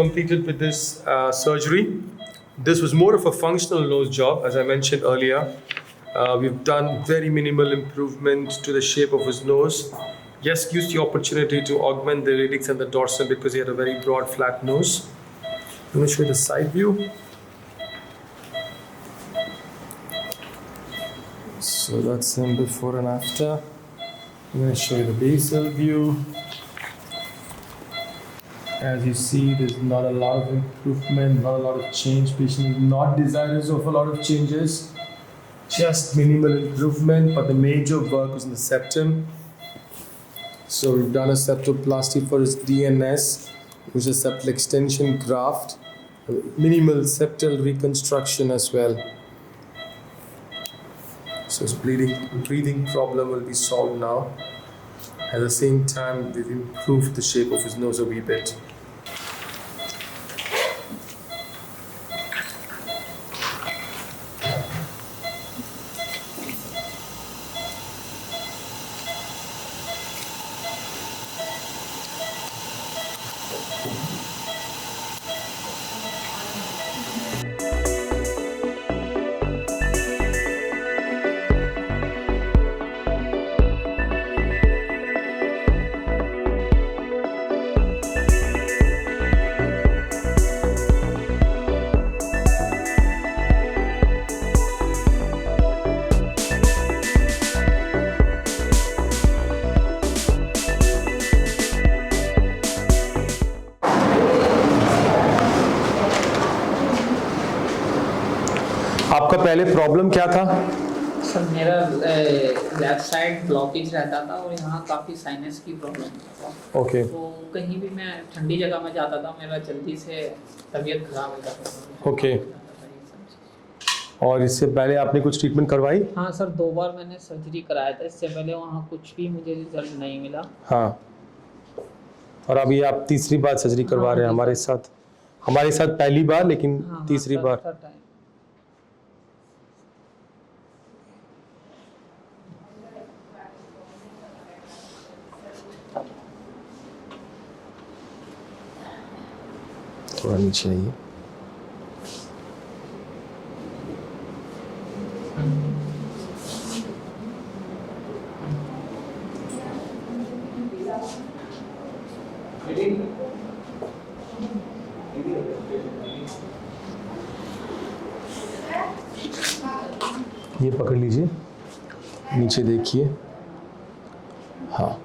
completed with this surgery. This was more of a functional nose job, as I mentioned earlier. We've done very minimal improvement to the shape of his nose. Yes, used the opportunity to augment the radix and the dorsum because he had a very broad, flat nose. I'm going to show you the side view. So that's him before and after. I'm going to show you the basal view. As you see, there's not a lot of improvement, not a lot of change. Patient is not desirous of a lot of changes. Just minimal improvement, but the major work was in the septum. So we've done a septoplasty for his DNS, which is septal extension graft. Minimal septal reconstruction as well. So his breathing problem will be solved now. At the same time, we've improved the shape of his nose a wee bit. आपका पहले problem क्या था? Sir मेरा left side blockage रहता था और यहाँ काफ़ी साइनस की प्रॉब्लम था। ओके। तो कहीं भी मैं ठंडी जगह में जाता था, मेरा जल्दी से तबीयत खराब हो जाता था। ओके। और इससे पहले आपने कुछ ट्रीटमेंट करवाई? हाँ सर, 2 बार मैंने सर्जरी कराया था। इससे पहले वहाँ कुछ भी मुझे रिजल्ट नहीं मिला। हाँ। और अभी आप तीसरी बार सर्जरी करवा रहे हैं हमारे साथ पहली बार, लेकिन तीसरी बार। थोड़ा नीचे आइए। ये पकड़ लीजिए, नीचे देखिए। हाँ,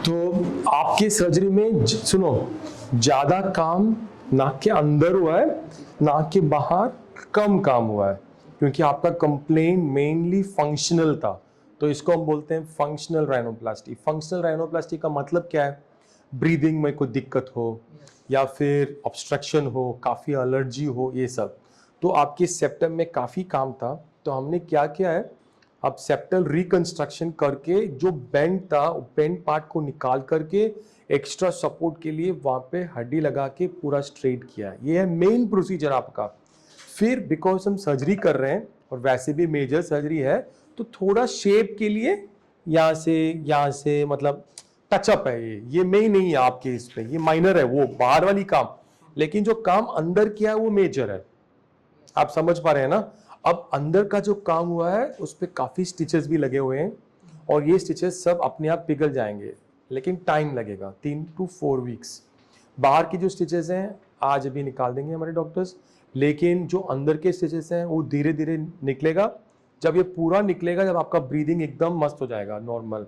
तो आपकी सर्जरी में सुनो, ज्यादा काम नाक के अंदर हुआ है, नाक के बाहर कम काम हुआ है, क्योंकि आपका कंप्लेन मेनली फंक्शनल था। तो इसको हम बोलते हैं फंक्शनल राइनोप्लास्टी। फंक्शनल राइनोप्लास्टी का मतलब क्या है? ब्रीदिंग में कोई दिक्कत हो या फिर ऑब्स्ट्रक्शन हो, काफ़ी एलर्जी हो, ये सब। तो आपके सेप्टम में काफ़ी काम था, तो हमने क्या किया है, अब सेप्टल रिकंस्ट्रक्शन करके जो बेंड था, बेंड पार्ट को निकाल करके एक्स्ट्रा सपोर्ट के लिए वहाँ पे हड्डी लगा के पूरा स्ट्रेट किया है। ये है मेन प्रोसीजर आपका। फिर बिकॉज हम सर्जरी कर रहे हैं और वैसे भी मेजर सर्जरी है, तो थोड़ा शेप के लिए यहाँ से मतलब टचअप है। ये मेन नहीं है आपके इस पे, ये माइनर है, वो बाहर वाली काम। लेकिन जो काम अंदर किया है वो मेजर है। आप समझ पा रहे हैं ना? अब अंदर का जो काम हुआ है उस पे काफी स्टिचेस भी लगे हुए हैं, और ये स्टिचेस सब अपने आप पिघल जाएंगे, लेकिन टाइम लगेगा 3 to 4 वीक्स। बाहर की जो स्टिचेस हैं आज अभी निकाल देंगे हमारे डॉक्टर्स, लेकिन जो अंदर के स्टिचेस हैं वो धीरे धीरे निकलेगा। जब ये पूरा निकलेगा, जब आपका ब्रीदिंग एकदम मस्त हो जाएगा, नॉर्मल,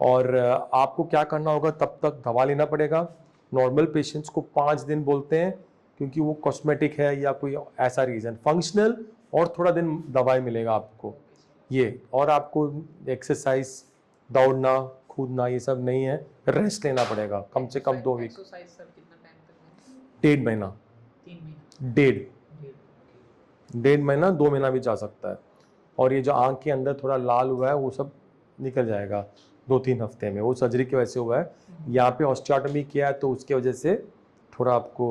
और आपको क्या करना होगा, तब तक दवा लेना पड़ेगा। नॉर्मल पेशेंट्स को 5 दिन बोलते हैं, क्योंकि वो कॉस्मेटिक है या कोई ऐसा रीज़न। फंक्शनल और थोड़ा दिन दवाई मिलेगा आपको ये, और आपको एक्सरसाइज, दौड़ना, कूदना, ये सब नहीं है, रेस्ट लेना पड़ेगा कम से कम 2 वीक। एक्सरसाइज सर कितना टाइम तक? 1.5 महीना, 3 महीना, डेढ़ महीना, 2 महीना भी जा सकता है। और ये जो आँख के अंदर थोड़ा लाल हुआ है वो सब निकल जाएगा। 2-3 हफ्ते में, वो सर्जरी की वजह से हुआ है। यहाँ पे ऑस्टियोटॉमी किया है तो उसके वजह से थोड़ा आपको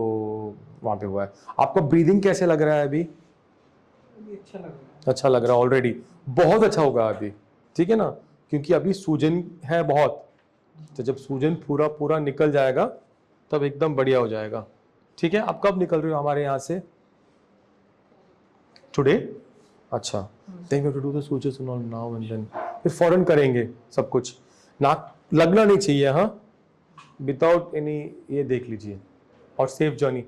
वहाँ पे हुआ है। आपको ब्रीदिंग कैसे लग रहा है अभी? अच्छा लग रहा है। अच्छा लग रहा है ऑलरेडी, बहुत अच्छा होगा अभी, ठीक है ना, क्योंकि अभी सूजन है बहुत, तो जब सूजन पूरा पूरा निकल जाएगा तब एकदम बढ़िया हो जाएगा। ठीक है, आप कब निकल रहे हो हमारे यहाँ से? टुडे? अच्छा, then we have to do the sutures and all now and then, फिर फौरन करेंगे सब कुछ। नाक लगना नहीं चाहिए, हाँ, विदाउट एनी, ये देख लीजिए। और सेफ जर्नी।